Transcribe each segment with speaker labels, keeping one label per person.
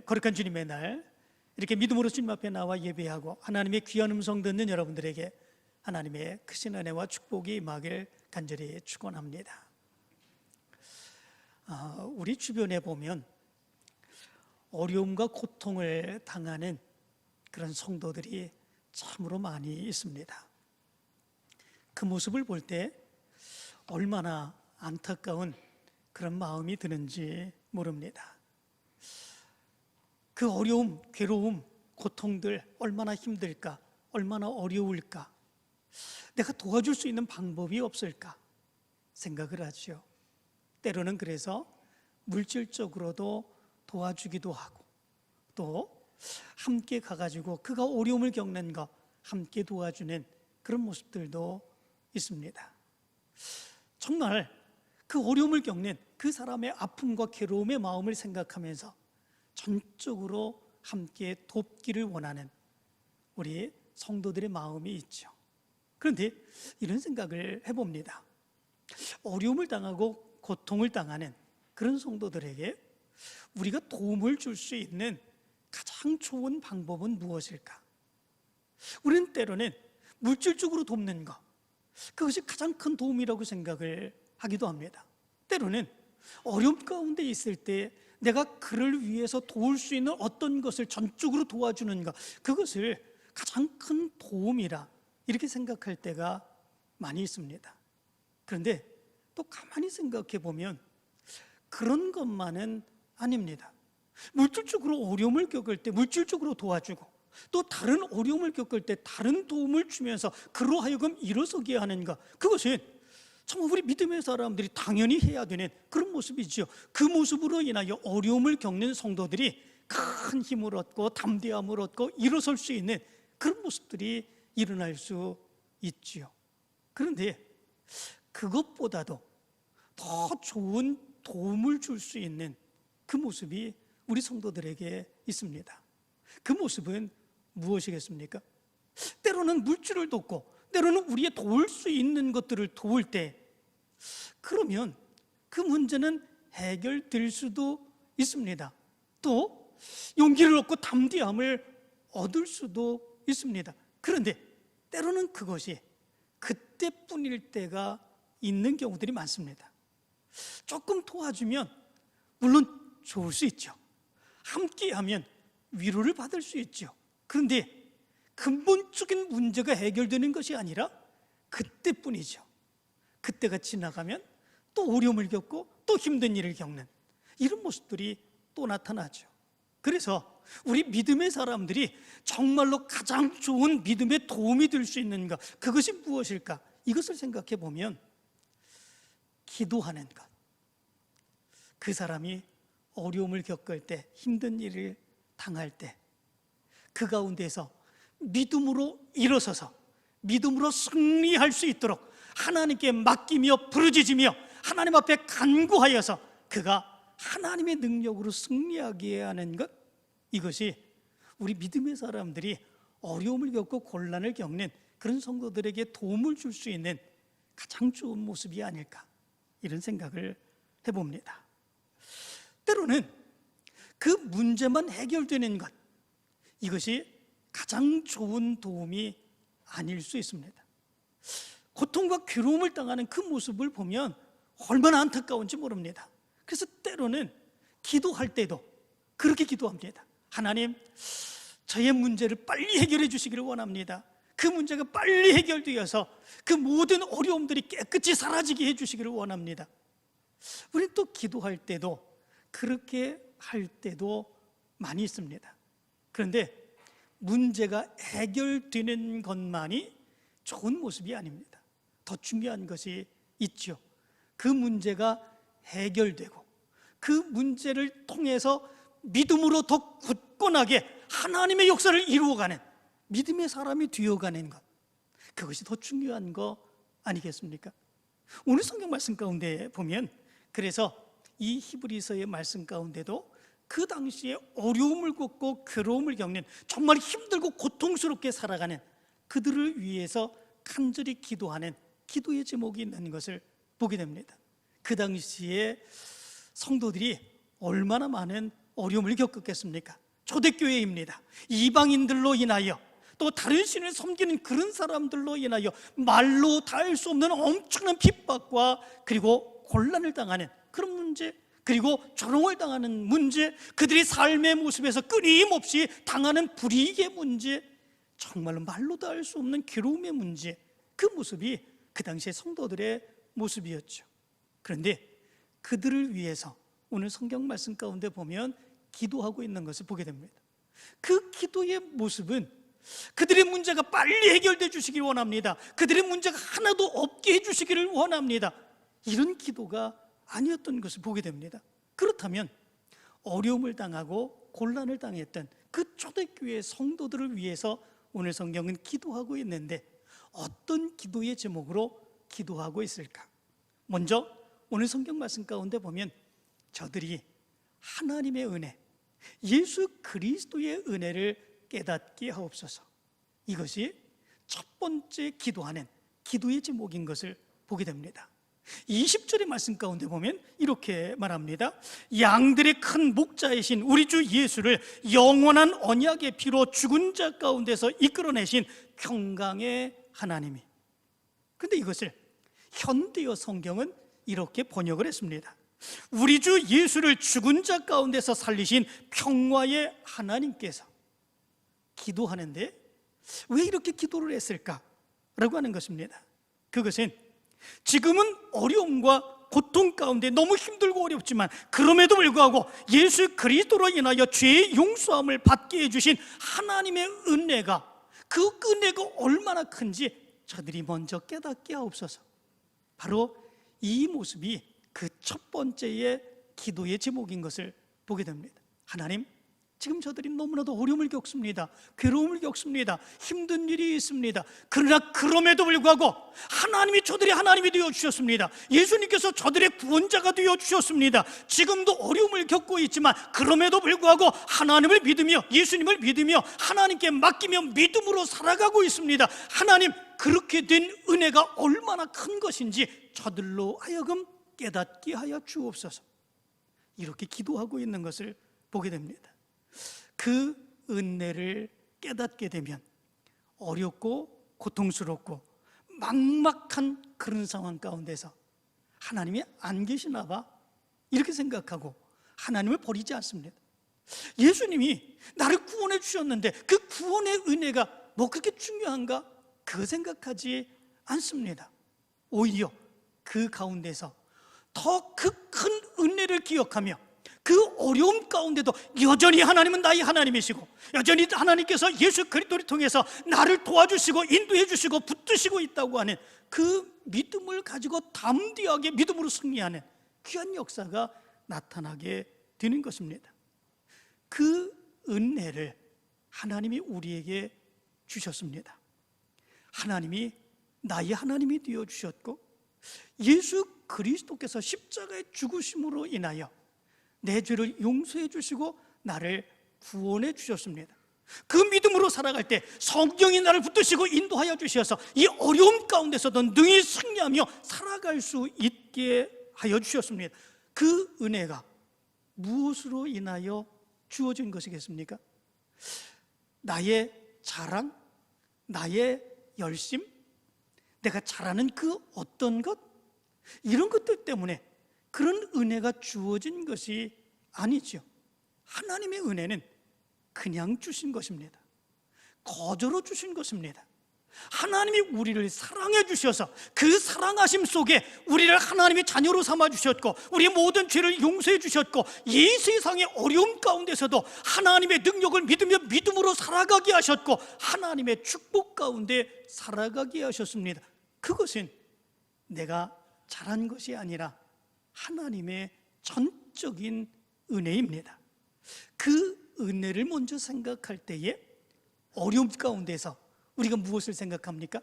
Speaker 1: 오늘 거룩한 주님의 날 이렇게 믿음으로 주님 앞에 나와 예배하고 하나님의 귀한 음성 듣는 여러분들에게 하나님의 크신 은혜와 축복이 임하길 간절히 축원합니다. 우리 주변에 보면 어려움과 고통을 당하는 그런 성도들이 참으로 많이 있습니다. 그 모습을 볼 때 얼마나 안타까운 그런 마음이 드는지 모릅니다. 그 어려움, 괴로움, 고통들 얼마나 힘들까, 얼마나 어려울까, 내가 도와줄 수 있는 방법이 없을까 생각을 하죠. 때로는 그래서 물질적으로도 도와주기도 하고, 또 함께 가가지고 그가 어려움을 겪는 거 함께 도와주는 그런 모습들도 있습니다. 정말 그 어려움을 겪는 그 사람의 아픔과 괴로움의 마음을 생각하면서 전적으로 함께 돕기를 원하는 우리 성도들의 마음이 있죠. 그런데 이런 생각을 해봅니다. 어려움을 당하고 고통을 당하는 그런 성도들에게 우리가 도움을 줄 수 있는 가장 좋은 방법은 무엇일까? 우리는 때로는 물질적으로 돕는 것, 그것이 가장 큰 도움이라고 생각을 하기도 합니다. 때로는 어려움 가운데 있을 때 내가 그를 위해서 도울 수 있는 어떤 것을 전적으로 도와주는 것, 그것을 가장 큰 도움이라 이렇게 생각할 때가 많이 있습니다. 그런데 또 가만히 생각해 보면 그런 것만은 아닙니다. 물질적으로 어려움을 겪을 때 물질적으로 도와주고, 또 다른 어려움을 겪을 때 다른 도움을 주면서 그로 하여금 일어서게 하는 것, 그것은 정말 우리 믿음의 사람들이 당연히 해야 되는 그런 모습이죠. 그 모습으로 인하여 어려움을 겪는 성도들이 큰 힘을 얻고 담대함을 얻고 일어설 수 있는 그런 모습들이 일어날 수 있지요. 그런데 그것보다도 더 좋은 도움을 줄 수 있는 그 모습이 우리 성도들에게 있습니다. 그 모습은 무엇이겠습니까? 때로는 물질을 돕고, 때로는 우리의 도울 수 있는 것들을 도울 때, 그러면 그 문제는 해결될 수도 있습니다. 또 용기를 얻고 담대함을 얻을 수도 있습니다. 그런데 때로는 그것이 그때뿐일 때가 있는 경우들이 많습니다. 조금 도와주면 물론 좋을 수 있죠. 함께하면 위로를 받을 수 있죠. 그런데 근본적인 문제가 해결되는 것이 아니라 그때뿐이죠. 그때가 지나가면 또 어려움을 겪고 또 힘든 일을 겪는 이런 모습들이 또 나타나죠. 그래서 우리 믿음의 사람들이 정말로 가장 좋은 믿음의 도움이 될 수 있는 것, 그것이 무엇일까? 이것을 생각해 보면 기도하는 것. 그 사람이 어려움을 겪을 때, 힘든 일을 당할 때 그 가운데서 믿음으로 일어서서 믿음으로 승리할 수 있도록 하나님께 맡기며 부르짖으며 하나님 앞에 간구하여서 그가 하나님의 능력으로 승리하게 하는 것, 이것이 우리 믿음의 사람들이 어려움을 겪고 곤란을 겪는 그런 성도들에게 도움을 줄 수 있는 가장 좋은 모습이 아닐까, 이런 생각을 해봅니다. 때로는 그 문제만 해결되는 것, 이것이 가장 좋은 도움이 아닐 수 있습니다. 고통과 괴로움을 당하는 그 모습을 보면 얼마나 안타까운지 모릅니다. 그래서 때로는 기도할 때도 그렇게 기도합니다. 하나님, 저의 문제를 빨리 해결해 주시기를 원합니다. 그 문제가 빨리 해결되어서 그 모든 어려움들이 깨끗이 사라지게 해주시기를 원합니다. 우리는 또 기도할 때도 그렇게 할 때도 많이 있습니다. 그런데 문제가 해결되는 것만이 좋은 모습이 아닙니다. 더 중요한 것이 있죠. 그 문제가 해결되고 그 문제를 통해서 믿음으로 더 굳건하게 하나님의 역사를 이루어가는 믿음의 사람이 되어가는 것, 그것이 더 중요한 거 아니겠습니까? 오늘 성경 말씀 가운데 보면, 그래서 이 히브리서의 말씀 가운데도 그 당시에 어려움을 겪고 괴로움을 겪는, 정말 힘들고 고통스럽게 살아가는 그들을 위해서 간절히 기도하는 기도의 제목이 있는 것을 보게 됩니다. 그 당시에 성도들이 얼마나 많은 어려움을 겪었겠습니까? 초대교회입니다. 이방인들로 인하여, 또 다른 신을 섬기는 그런 사람들로 인하여 말로 다 할 수 없는 엄청난 핍박과 그리고 곤란을 당하는 그런 문제, 그리고 조롱을 당하는 문제, 그들의 삶의 모습에서 끊임없이 당하는 불이익의 문제, 정말로 말로 다 할 수 없는 괴로움의 문제, 그 모습이 그 당시의 성도들의 모습이었죠. 그런데 그들을 위해서 오늘 성경 말씀 가운데 보면 기도하고 있는 것을 보게 됩니다. 그 기도의 모습은 그들의 문제가 빨리 해결되어 주시기를 원합니다. 그들의 문제가 하나도 없게 해주시기를 원합니다. 이런 기도가 아니었던 것을 보게 됩니다. 그렇다면 어려움을 당하고 곤란을 당했던 그 초대교회 성도들을 위해서 오늘 성경은 기도하고 있는데, 어떤 기도의 제목으로 기도하고 있을까? 먼저 오늘 성경 말씀 가운데 보면 저들이 하나님의 은혜, 예수 그리스도의 은혜를 깨닫게 하옵소서, 이것이 첫 번째 기도하는 기도의 제목인 것을 보게 됩니다. 20절의 말씀 가운데 보면 이렇게 말합니다. 양들의 큰 목자이신 우리 주 예수를 영원한 언약의 피로 죽은 자 가운데서 이끌어내신 평강의 하나님이. 그런데 이것을 현대어 성경은 이렇게 번역을 했습니다. 우리 주 예수를 죽은 자 가운데서 살리신 평화의 하나님께서. 기도하는데 왜 이렇게 기도를 했을까라고 하는 것입니다. 그것은 지금은 어려움과 고통 가운데 너무 힘들고 어렵지만 그럼에도 불구하고 예수 그리스도로 인하여 죄의 용서함을 받게 해주신 하나님의 은혜가, 그 은혜가 얼마나 큰지 저들이 먼저 깨닫게 하옵소서. 바로 이 모습이 그 첫 번째의 기도의 제목인 것을 보게 됩니다. 하나님, 지금 저들이 너무나도 어려움을 겪습니다. 괴로움을 겪습니다. 힘든 일이 있습니다. 그러나 그럼에도 불구하고 하나님이 저들의 하나님이 되어주셨습니다. 예수님께서 저들의 구원자가 되어주셨습니다. 지금도 어려움을 겪고 있지만 그럼에도 불구하고 하나님을 믿으며 예수님을 믿으며 하나님께 맡기며 믿음으로 살아가고 있습니다. 하나님, 그렇게 된 은혜가 얼마나 큰 것인지 저들로 하여금 깨닫게 하여 주옵소서. 이렇게 기도하고 있는 것을 보게 됩니다. 그 은혜를 깨닫게 되면 어렵고 고통스럽고 막막한 그런 상황 가운데서 하나님이 안 계시나 봐 이렇게 생각하고 하나님을 버리지 않습니다. 예수님이 나를 구원해 주셨는데 그 구원의 은혜가 뭐 그렇게 중요한가? 그거 생각하지 않습니다. 오히려 그 가운데서 더 그 큰 은혜를 기억하며 그 어려움 가운데도 여전히 하나님은 나의 하나님이시고 여전히 하나님께서 예수 그리스도를 통해서 나를 도와주시고 인도해 주시고 붙드시고 있다고 하는 그 믿음을 가지고 담대하게 믿음으로 승리하는 귀한 역사가 나타나게 되는 것입니다. 그 은혜를 하나님이 우리에게 주셨습니다. 하나님이 나의 하나님이 되어 주셨고 예수 그리스도께서 십자가의 죽으심으로 인하여 내 죄를 용서해 주시고 나를 구원해 주셨습니다. 그 믿음으로 살아갈 때 성령이 나를 붙드시고 인도하여 주셔서 이 어려움 가운데서도 능히 승리하며 살아갈 수 있게 하여 주셨습니다. 그 은혜가 무엇으로 인하여 주어진 것이겠습니까? 나의 자랑, 나의 열심, 내가 잘하는 그 어떤 것, 이런 것들 때문에 그런 은혜가 주어진 것이 아니죠. 하나님의 은혜는 그냥 주신 것입니다. 거저로 주신 것입니다. 하나님이 우리를 사랑해 주셔서 그 사랑하심 속에 우리를 하나님의 자녀로 삼아 주셨고 우리의 모든 죄를 용서해 주셨고 이 세상의 어려움 가운데서도 하나님의 능력을 믿으며 믿음으로 살아가게 하셨고 하나님의 축복 가운데 살아가게 하셨습니다. 그것은 내가 잘한 것이 아니라 하나님의 전적인 은혜입니다. 그 은혜를 먼저 생각할 때에 어려움 가운데서 우리가 무엇을 생각합니까?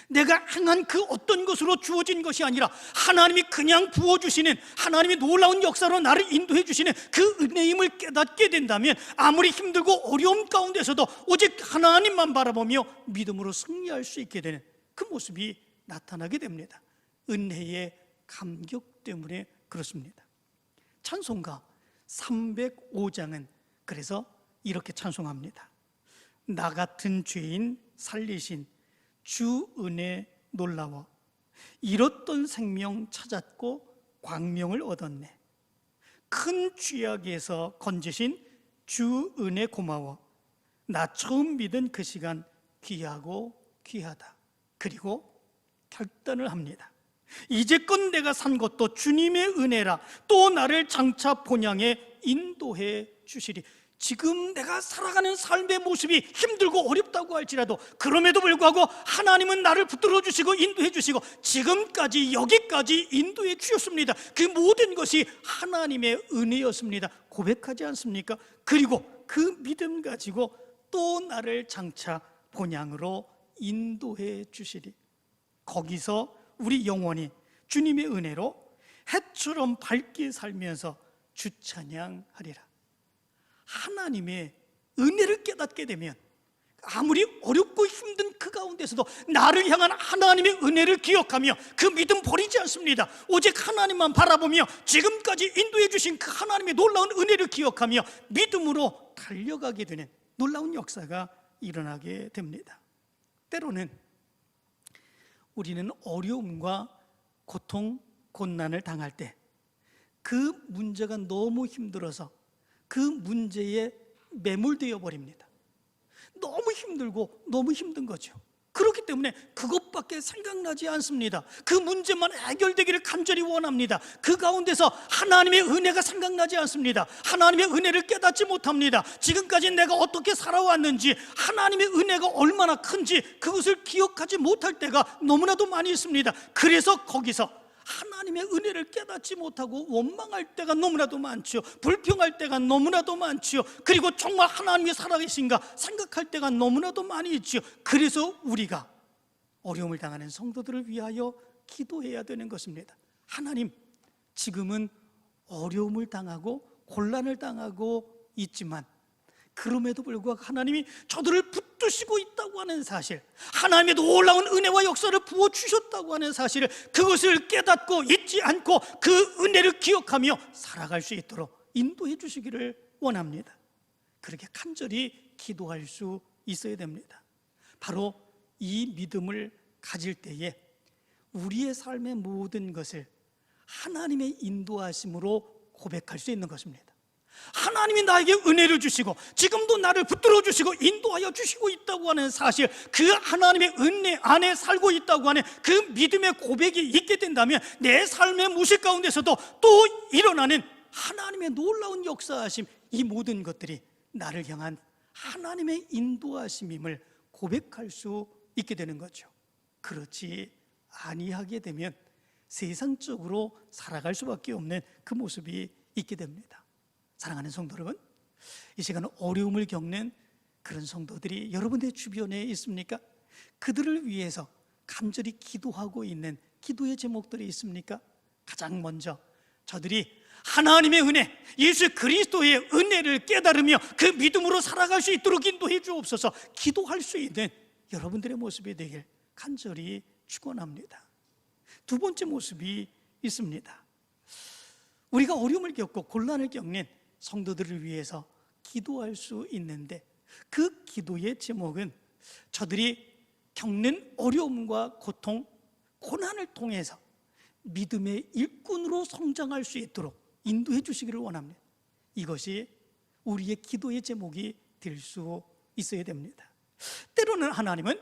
Speaker 1: 내가 행한 그 어떤 것으로 주어진 것이 아니라 하나님이 그냥 부어주시는 하나님의 놀라운 역사로 나를 인도해 주시는 그 은혜임을 깨닫게 된다면 아무리 힘들고 어려움 가운데서도 오직 하나님만 바라보며 믿음으로 승리할 수 있게 되는 그 모습이 나타나게 됩니다. 은혜의 감격 때문에 그렇습니다. 찬송가 305장은 그래서 이렇게 찬송합니다. 나 같은 죄인 살리신 주 은혜 놀라워, 잃었던 생명 찾았고 광명을 얻었네. 큰 죄악에서 건지신 주 은혜 고마워, 나 처음 믿은 그 시간 귀하고 귀하다. 그리고 결단을 합니다. 이제껏 내가 산 것도 주님의 은혜라, 또 나를 장차 본향에 인도해 주시리. 지금 내가 살아가는 삶의 모습이 힘들고 어렵다고 할지라도 그럼에도 불구하고 하나님은 나를 붙들어 주시고 인도해 주시고 지금까지 여기까지 인도해 주셨습니다. 그 모든 것이 하나님의 은혜였습니다. 고백하지 않습니까? 그리고 그 믿음 가지고 또 나를 장차 본향으로 인도해 주시리. 거기서 우리 영혼이 주님의 은혜로 해처럼 밝게 살면서 주 찬양하리라. 하나님의 은혜를 깨닫게 되면 아무리 어렵고 힘든 그 가운데서도 나를 향한 하나님의 은혜를 기억하며 그 믿음 버리지 않습니다. 오직 하나님만 바라보며 지금까지 인도해 주신 그 하나님의 놀라운 은혜를 기억하며 믿음으로 달려가게 되는 놀라운 역사가 일어나게 됩니다. 때로는 우리는 어려움과 고통, 고난을 당할 때 그 문제가 너무 힘들어서 그 문제에 매몰되어 버립니다. 너무 힘들고 너무 힘든 거죠. 그렇기 때문에 그것밖에 생각나지 않습니다. 그 문제만 해결되기를 간절히 원합니다. 그 가운데서 하나님의 은혜가 생각나지 않습니다. 하나님의 은혜를 깨닫지 못합니다. 지금까지 내가 어떻게 살아왔는지, 하나님의 은혜가 얼마나 큰지 그것을 기억하지 못할 때가 너무나도 많이 있습니다. 그래서 거기서 하나님의 은혜를 깨닫지 못하고 원망할 때가 너무나도 많죠. 불평할 때가 너무나도 많죠. 그리고 정말 하나님이 살아계신가 생각할 때가 너무나도 많이 있죠. 그래서 우리가 어려움을 당하는 성도들을 위하여 기도해야 되는 것입니다. 하나님, 지금은 어려움을 당하고 곤란을 당하고 있지만 그럼에도 불구하고 하나님이 저들을 붙드시고 있다고 하는 사실, 하나님의 놀라운 은혜와 역사를 부어주셨다고 하는 사실을, 그것을 깨닫고 잊지 않고 그 은혜를 기억하며 살아갈 수 있도록 인도해 주시기를 원합니다. 그렇게 간절히 기도할 수 있어야 됩니다. 바로 이 믿음을 가질 때에 우리의 삶의 모든 것을 하나님의 인도하심으로 고백할 수 있는 것입니다. 하나님이 나에게 은혜를 주시고 지금도 나를 붙들어 주시고 인도하여 주시고 있다고 하는 사실, 그 하나님의 은혜 안에 살고 있다고 하는 그 믿음의 고백이 있게 된다면 내 삶의 모습 가운데서도 또 일어나는 하나님의 놀라운 역사하심, 이 모든 것들이 나를 향한 하나님의 인도하심임을 고백할 수 있게 되는 거죠. 그렇지 아니하게 되면 세상적으로 살아갈 수밖에 없는 그 모습이 있게 됩니다. 사랑하는 성도 여러분, 이 시간 어려움을 겪는 그런 성도들이 여러분의 주변에 있습니까? 그들을 위해서 간절히 기도하고 있는 기도의 제목들이 있습니까? 가장 먼저 저들이 하나님의 은혜, 예수 그리스도의 은혜를 깨달으며 그 믿음으로 살아갈 수 있도록 인도해 주옵소서, 기도할 수 있는 여러분들의 모습이 되길 간절히 축원합니다. 두 번째 모습이 있습니다. 우리가 어려움을 겪고 곤란을 겪는 성도들을 위해서 기도할 수 있는데 그 기도의 제목은 저들이 겪는 어려움과 고통, 고난을 통해서 믿음의 일꾼으로 성장할 수 있도록 인도해 주시기를 원합니다. 이것이 우리의 기도의 제목이 될 수 있어야 됩니다. 때로는 하나님은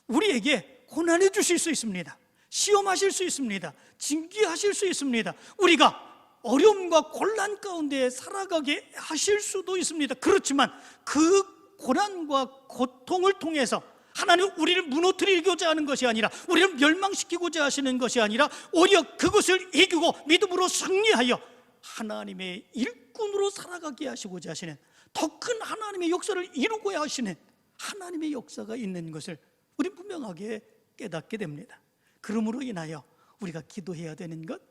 Speaker 1: 우리에게 고난해 주실 수 있습니다. 시험하실 수 있습니다. 징계하실 수 있습니다. 우리가 어려움과 곤란 가운데 살아가게 하실 수도 있습니다. 그렇지만 그 고난과 고통을 통해서 하나님 우리를 무너뜨리고자 하는 것이 아니라, 우리를 멸망시키고자 하시는 것이 아니라 오히려 그것을 이기고 믿음으로 승리하여 하나님의 일꾼으로 살아가게 하시고자 하시는, 더 큰 하나님의 역사를 이루고야 하시는 하나님의 역사가 있는 것을 우리 분명하게 깨닫게 됩니다. 그러므로 인하여 우리가 기도해야 되는 것,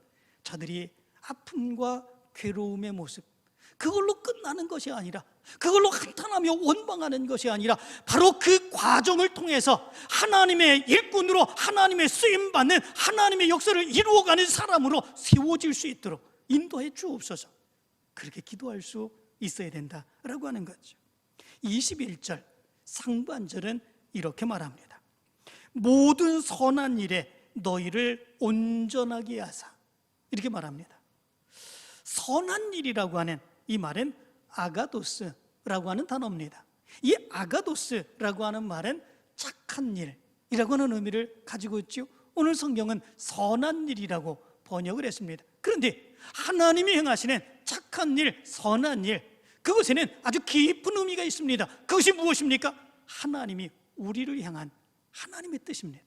Speaker 1: 저들이 아픔과 괴로움의 모습, 그걸로 끝나는 것이 아니라, 그걸로 한탄하며 원망하는 것이 아니라 바로 그 과정을 통해서 하나님의 일꾼으로 하나님의 쓰임받는 하나님의 역사를 이루어가는 사람으로 세워질 수 있도록 인도해 주옵소서. 그렇게 기도할 수 있어야 된다라고 하는 거죠. 21절 상반절은 이렇게 말합니다. 모든 선한 일에 너희를 온전하게 하사, 이렇게 말합니다. 선한 일이라고 하는 이 말은 아가도스라고 하는 단어입니다. 이 아가도스라고 하는 말은 착한 일이라고 하는 의미를 가지고 있죠. 오늘 성경은 선한 일이라고 번역을 했습니다. 그런데 하나님이 행하시는 착한 일, 선한 일, 그것에는 아주 깊은 의미가 있습니다. 그것이 무엇입니까? 하나님이 우리를 향한 하나님의 뜻입니다.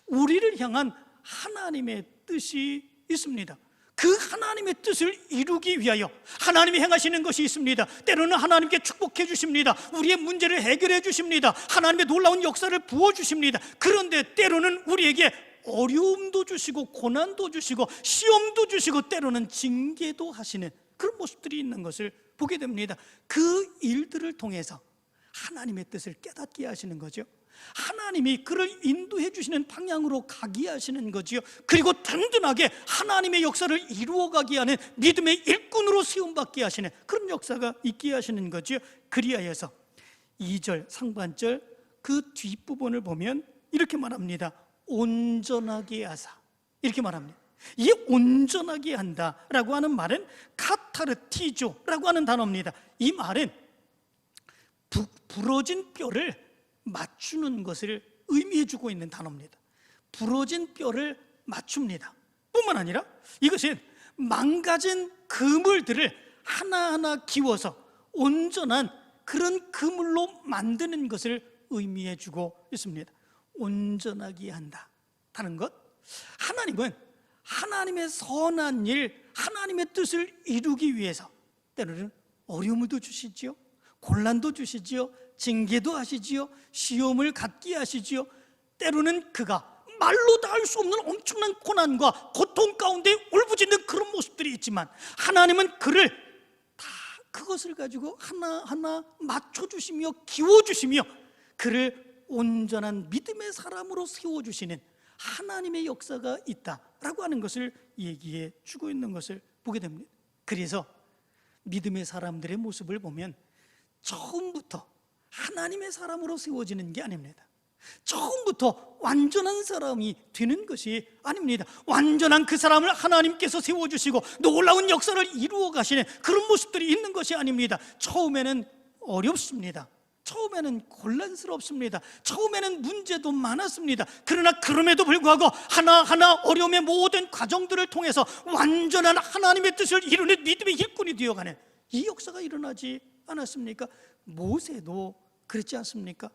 Speaker 1: 우리를 향한 하나님의 뜻이 있습니다. 그 하나님의 뜻을 이루기 위하여 하나님이 행하시는 것이 있습니다. 때로는 하나님께 축복해 주십니다. 우리의 문제를 해결해 주십니다. 하나님의 놀라운 역사를 부어주십니다. 그런데 때로는 우리에게 어려움도 주시고 고난도 주시고 시험도 주시고 때로는 징계도 하시는 그런 모습들이 있는 것을 보게 됩니다. 그 일들을 통해서 하나님의 뜻을 깨닫게 하시는 거죠. 하나님이 그를 인도해 주시는 방향으로 가게 하시는 거지요. 그리고 든든하게 하나님의 역사를 이루어가게 하는 믿음의 일꾼으로 세움받게 하시는 그런 역사가 있게 하시는 거지요. 그리하여서 2절 상반절 그 뒷부분을 보면 이렇게 말합니다. 온전하게 하사, 이렇게 말합니다. 이 온전하게 한다라고 하는 말은 카타르티조라고 하는 단어입니다. 이 말은 부러진 뼈를 맞추는 것을 의미해 주고 있는 단어입니다. 부러진 뼈를 맞춥니다. 뿐만 아니라 이것은 망가진 그물들을 하나하나 기워서 온전한 그런 그물로 만드는 것을 의미해 주고 있습니다. 온전하게 한다는 것, 하나님은 하나님의 선한 일, 하나님의 뜻을 이루기 위해서 때로는 어려움도 주시지요, 곤란도 주시지요, 징계도 하시지요, 시험을 갖게 하시지요. 때로는 그가 말로 다 할 수 없는 엄청난 고난과 고통 가운데 울부짖는 그런 모습들이 있지만 하나님은 그를 다 그것을 가지고 하나하나 맞춰주시며 키워주시며 그를 온전한 믿음의 사람으로 세워주시는 하나님의 역사가 있다라고 하는 것을 얘기해 주고 있는 것을 보게 됩니다. 그래서 믿음의 사람들의 모습을 보면 처음부터 하나님의 사람으로 세워지는 게 아닙니다. 처음부터 완전한 사람이 되는 것이 아닙니다. 완전한 그 사람을 하나님께서 세워주시고 놀라운 역사를 이루어 가시는 그런 모습들이 있는 것이 아닙니다. 처음에는 어렵습니다. 처음에는 곤란스럽습니다. 처음에는 문제도 많았습니다. 그러나 그럼에도 불구하고 하나하나 어려움의 모든 과정들을 통해서 완전한 하나님의 뜻을 이루는 믿음의 일꾼이 되어가는 이 역사가 일어나지 않았습니까? 모세도 그렇지 않습니까?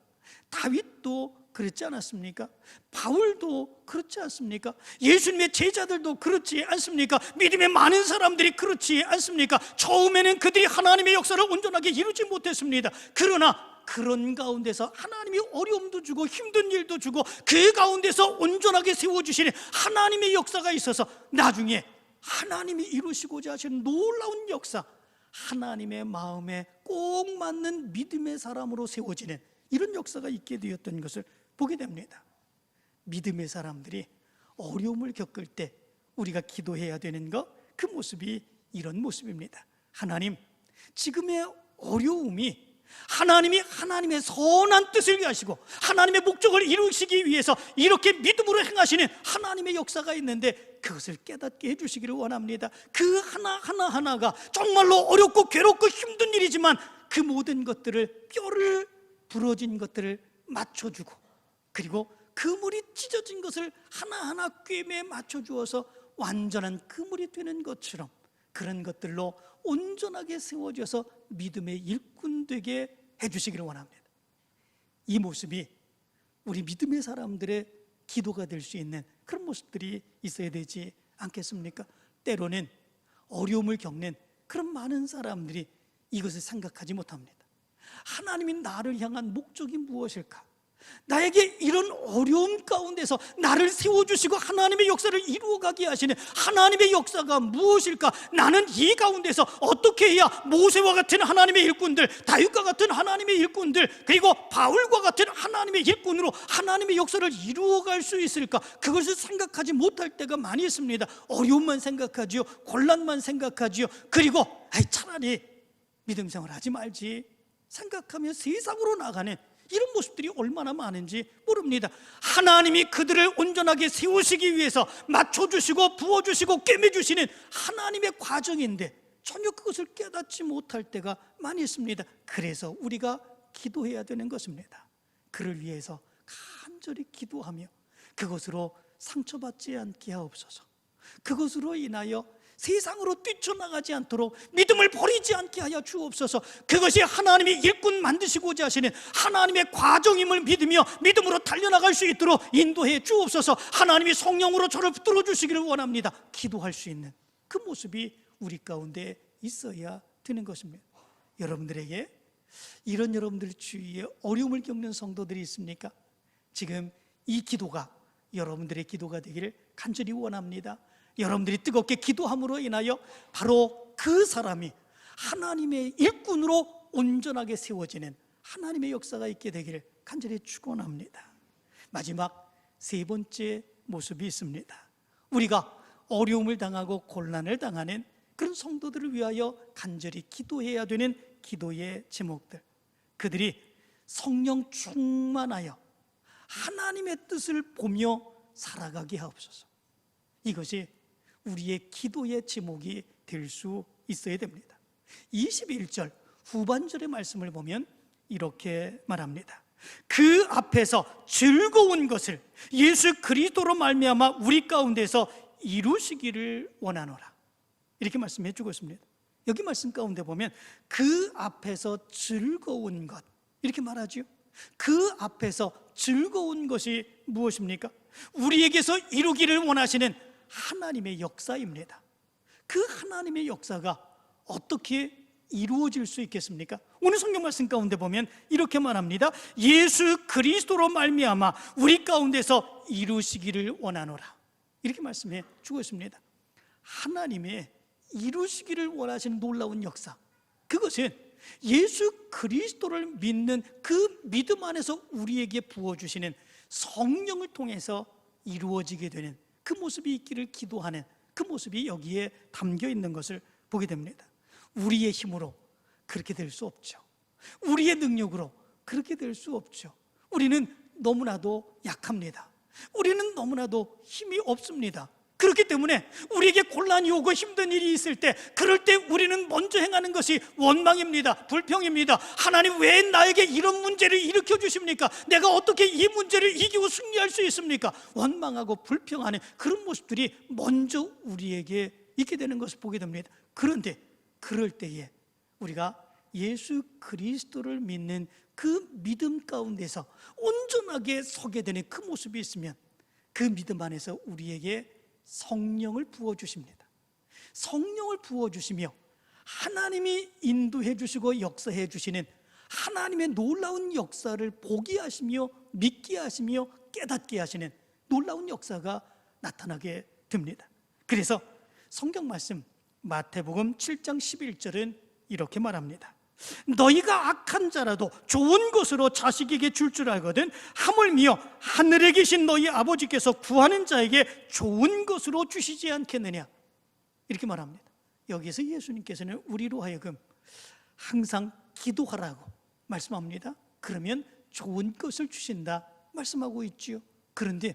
Speaker 1: 다윗도 그렇지 않았습니까? 바울도 그렇지 않습니까? 예수님의 제자들도 그렇지 않습니까? 믿음의 많은 사람들이 그렇지 않습니까? 처음에는 그들이 하나님의 역사를 온전하게 이루지 못했습니다. 그러나 그런 가운데서 하나님이 어려움도 주고 힘든 일도 주고 그 가운데서 온전하게 세워주시는 하나님의 역사가 있어서 나중에 하나님이 이루시고자 하시는 놀라운 역사, 하나님의 마음에 꼭 맞는 믿음의 사람으로 세워지는 이런 역사가 있게 되었던 것을 보게 됩니다. 믿음의 사람들이 어려움을 겪을 때 우리가 기도해야 되는 것, 그 모습이 이런 모습입니다. 하나님, 지금의 어려움이 하나님이 하나님의 선한 뜻을 위하시고 하나님의 목적을 이루시기 위해서 이렇게 믿음으로 행하시는 하나님의 역사가 있는데 그것을 깨닫게 해주시기를 원합니다. 그 하나하나가 정말로 어렵고 괴롭고 힘든 일이지만 그 모든 것들을 뼈를 부러진 것들을 맞춰주고 그리고 그물이 찢어진 것을 하나하나 꿰매 맞춰주어서 완전한 그물이 되는 것처럼 그런 것들로 온전하게 세워져서 믿음의 일꾼 되게 해주시기를 원합니다. 이 모습이 우리 믿음의 사람들의 기도가 될 수 있는 그런 모습들이 있어야 되지 않겠습니까? 때로는 어려움을 겪는 그런 많은 사람들이 이것을 생각하지 못합니다. 하나님이 나를 향한 목적이 무엇일까? 나에게 이런 어려움 가운데서 나를 세워주시고 하나님의 역사를 이루어가게 하시는 하나님의 역사가 무엇일까? 나는 이 가운데서 어떻게 해야 모세와 같은 하나님의 일꾼들, 다윗과 같은 하나님의 일꾼들, 그리고 바울과 같은 하나님의 일꾼으로 하나님의 역사를 이루어갈 수 있을까? 그것을 생각하지 못할 때가 많이 있습니다. 어려움만 생각하지요, 곤란만 생각하지요. 그리고 차라리 믿음 생활 하지 말지 생각하며 세상으로 나가는 이런 모습들이 얼마나 많은지 모릅니다. 하나님이 그들을 온전하게 세우시기 위해서 맞춰주시고 부어주시고 꿰매주시는 하나님의 과정인데 전혀 그것을 깨닫지 못할 때가 많이 있습니다. 그래서 우리가 기도해야 되는 것입니다. 그를 위해서 간절히 기도하며 그것으로 상처받지 않게 하옵소서. 그것으로 인하여 세상으로 뛰쳐나가지 않도록 믿음을 버리지 않게 하여 주옵소서. 그것이 하나님이 일꾼 만드시고자 하시는 하나님의 과정임을 믿으며 믿음으로 달려나갈 수 있도록 인도해 주옵소서. 하나님이 성령으로 저를 붙들어 주시기를 원합니다. 기도할 수 있는 그 모습이 우리 가운데 있어야 되는 것입니다. 여러분들에게 이런 여러분들 주위에 어려움을 겪는 성도들이 있습니까? 지금 이 기도가 여러분들의 기도가 되기를 간절히 원합니다. 여러분들이 뜨겁게 기도함으로 인하여 바로 그 사람이 하나님의 일꾼으로 온전하게 세워지는 하나님의 역사가 있게 되기를 간절히 축원합니다. 마지막 세 번째 모습이 있습니다. 우리가 어려움을 당하고 곤란을 당하는 그런 성도들을 위하여 간절히 기도해야 되는 기도의 제목들, 그들이 성령 충만하여 하나님의 뜻을 보며 살아가게 하옵소서. 이것이 우리의 기도의 제목이 될 수 있어야 됩니다. 21절 후반절의 말씀을 보면 이렇게 말합니다. 그 앞에서 즐거운 것을 예수 그리스도로 말미암아 우리 가운데서 이루시기를 원하노라. 이렇게 말씀해 주고 있습니다. 여기 말씀 가운데 보면 그 앞에서 즐거운 것 이렇게 말하죠. 그 앞에서 즐거운 것이 무엇입니까? 우리에게서 이루기를 원하시는 하나님의 역사입니다. 그 하나님의 역사가 어떻게 이루어질 수 있겠습니까? 오늘 성경 말씀 가운데 보면 이렇게 말합니다. 예수 그리스도로 말미암아 우리 가운데서 이루시기를 원하노라. 이렇게 말씀해 주고 있습니다. 하나님의 이루시기를 원하시는 놀라운 역사, 그것은 예수 그리스도를 믿는 그 믿음 안에서 우리에게 부어주시는 성령을 통해서 이루어지게 되는 그 모습이 있기를 기도하는 그 모습이 여기에 담겨 있는 것을 보게 됩니다. 우리의 힘으로 그렇게 될 수 없죠. 우리의 능력으로 그렇게 될 수 없죠. 우리는 너무나도 약합니다. 우리는 너무나도 힘이 없습니다. 그렇기 때문에 우리에게 곤란이 오고 힘든 일이 있을 때, 그럴 때 우리는 먼저 행하는 것이 원망입니다. 불평입니다. 하나님 왜 나에게 이런 문제를 일으켜 주십니까? 내가 어떻게 이 문제를 이기고 승리할 수 있습니까? 원망하고 불평하는 그런 모습들이 먼저 우리에게 있게 되는 것을 보게 됩니다. 그런데 그럴 때에 우리가 예수 그리스도를 믿는 그 믿음 가운데서 온전하게 서게 되는 그 모습이 있으면 그 믿음 안에서 우리에게 성령을 부어주십니다. 성령을 부어주시며 하나님이 인도해 주시고 역사해 주시는 하나님의 놀라운 역사를 보게 하시며 믿게 하시며 깨닫게 하시는 놀라운 역사가 나타나게 됩니다. 그래서 성경 말씀 마태복음 7장 11절은 이렇게 말합니다. 너희가 악한 자라도 좋은 것으로 자식에게 줄 알거든 하물며 하늘에 계신 너희 아버지께서 구하는 자에게 좋은 것으로 주시지 않겠느냐. 이렇게 말합니다. 여기에서 예수님께서는 우리로 하여금 항상 기도하라고 말씀합니다. 그러면 좋은 것을 주신다 말씀하고 있지요. 그런데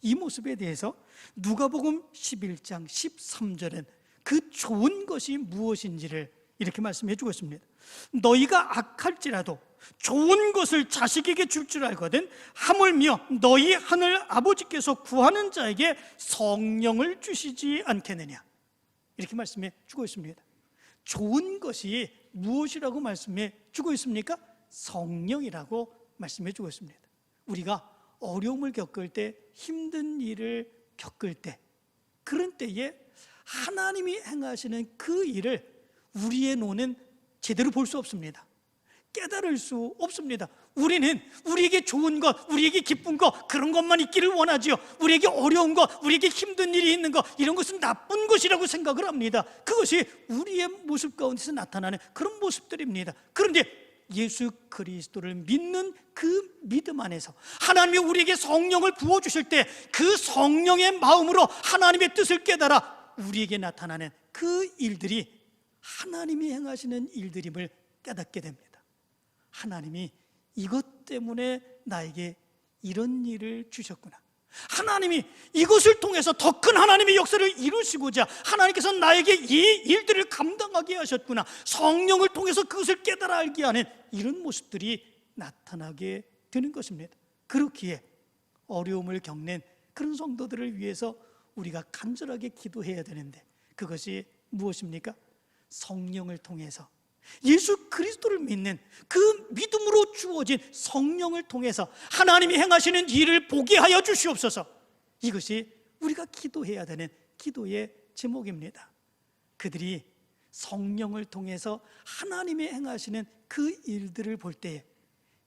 Speaker 1: 이 모습에 대해서 누가복음 11장 13절은 그 좋은 것이 무엇인지를 이렇게 말씀해 주고 있습니다. 너희가 악할지라도 좋은 것을 자식에게 줄 알거든 하물며 너희 하늘 아버지께서 구하는 자에게 성령을 주시지 않겠느냐. 이렇게 말씀해 주고 있습니다. 좋은 것이 무엇이라고 말씀해 주고 있습니까? 성령이라고 말씀해 주고 있습니다. 우리가 어려움을 겪을 때, 힘든 일을 겪을 때, 그런 때에 하나님이 행하시는 그 일을 우리의 눈은 제대로 볼 수 없습니다. 깨달을 수 없습니다. 우리는 우리에게 좋은 것, 우리에게 기쁜 것, 그런 것만 있기를 원하지요. 우리에게 어려운 것, 우리에게 힘든 일이 있는 것, 이런 것은 나쁜 것이라고 생각을 합니다. 그것이 우리의 모습 가운데서 나타나는 그런 모습들입니다. 그런데 예수 그리스도를 믿는 그 믿음 안에서 하나님이 우리에게 성령을 부어주실 때 그 성령의 마음으로 하나님의 뜻을 깨달아 우리에게 나타나는 그 일들이 하나님이 행하시는 일들임을 깨닫게 됩니다. 하나님이 이것 때문에 나에게 이런 일을 주셨구나. 하나님이 이것을 통해서 더 큰 하나님의 역사를 이루시고자 하나님께서 나에게 이 일들을 감당하게 하셨구나. 성령을 통해서 그것을 깨달아 알게 하는 이런 모습들이 나타나게 되는 것입니다. 그렇기에 어려움을 겪는 그런 성도들을 위해서 우리가 간절하게 기도해야 되는데, 그것이 무엇입니까? 성령을 통해서, 예수 그리스도를 믿는 그 믿음으로 주어진 성령을 통해서 하나님이 행하시는 일을 보게 하여 주시옵소서. 이것이 우리가 기도해야 되는 기도의 제목입니다. 그들이 성령을 통해서 하나님이 행하시는 그 일들을 볼 때에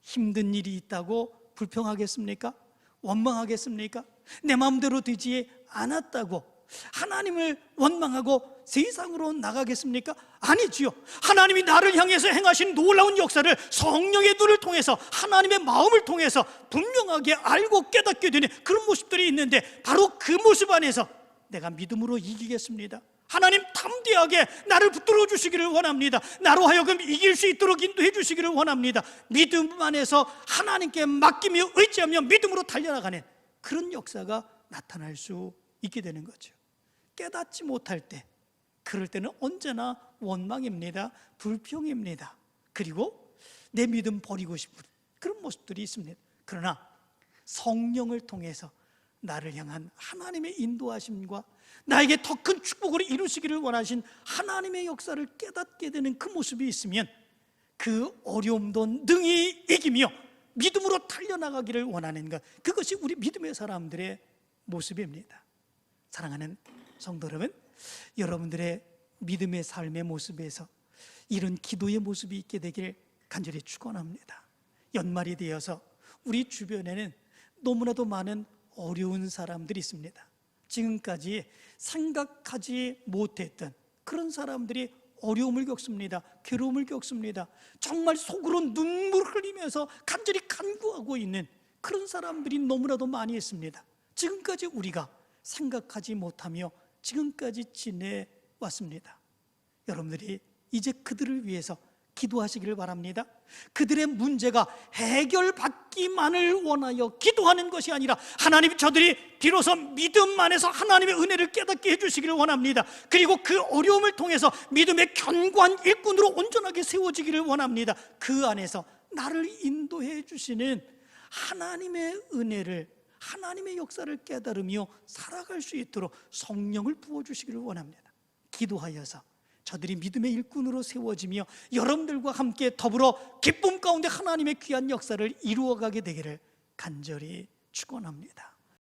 Speaker 1: 힘든 일이 있다고 불평하겠습니까? 원망하겠습니까? 내 마음대로 되지 않았다고 하나님을 원망하고 세상으로 나가겠습니까? 아니지요. 하나님이 나를 향해서 행하신 놀라운 역사를 성령의 눈을 통해서, 하나님의 마음을 통해서 분명하게 알고 깨닫게 되는 그런 모습들이 있는데, 바로 그 모습 안에서 내가 믿음으로 이기겠습니다. 하나님 담대하게 나를 붙들어 주시기를 원합니다. 나로 하여금 이길 수 있도록 인도해 주시기를 원합니다. 믿음 안에서 하나님께 맡기며 의지하며 믿음으로 달려나가는 그런 역사가 나타날 수 있게 되는 거죠. 깨닫지 못할 때, 그럴 때는 언제나 원망입니다. 불평입니다. 그리고 내 믿음 버리고 싶은 그런 모습들이 있습니다. 그러나 성령을 통해서 나를 향한 하나님의 인도하심과 나에게 더 큰 축복을 이루시기를 원하신 하나님의 역사를 깨닫게 되는 그 모습이 있으면 그 어려움도 능히 이기며 믿음으로 달려나가기를 원하는 것, 그것이 우리 믿음의 사람들의 모습입니다. 사랑하는 성도 여러분, 여러분들의 믿음의 삶의 모습에서 이런 기도의 모습이 있게 되길 간절히 축원합니다. 연말이 되어서 우리 주변에는 너무나도 많은 어려운 사람들이 있습니다. 지금까지 생각하지 못했던 그런 사람들이 어려움을 겪습니다. 괴로움을 겪습니다. 정말 속으로 눈물 흘리면서 간절히 간구하고 있는 그런 사람들이 너무나도 많이 있습니다. 지금까지 우리가 생각하지 못하며 지금까지 지내왔습니다. 여러분들이 이제 그들을 위해서 기도하시기를 바랍니다. 그들의 문제가 해결받기만을 원하여 기도하는 것이 아니라 하나님, 저들이 비로소 믿음 안에서 하나님의 은혜를 깨닫게 해주시기를 원합니다. 그리고 그 어려움을 통해서 믿음의 견고한 일꾼으로 온전하게 세워지기를 원합니다. 그 안에서 나를 인도해 주시는 하나님의 은혜를, 하나님의 역사를 깨달으며 살아갈 수 있도록 성령을 부어주시기를 원합니다. 기도하여서 저들이 믿음의 일꾼으로 세워지며 여러분들과 함께 더불어 기쁨 가운데 하나님의 귀한 역사를 이루어가게 되기를 간절히 축원합니다.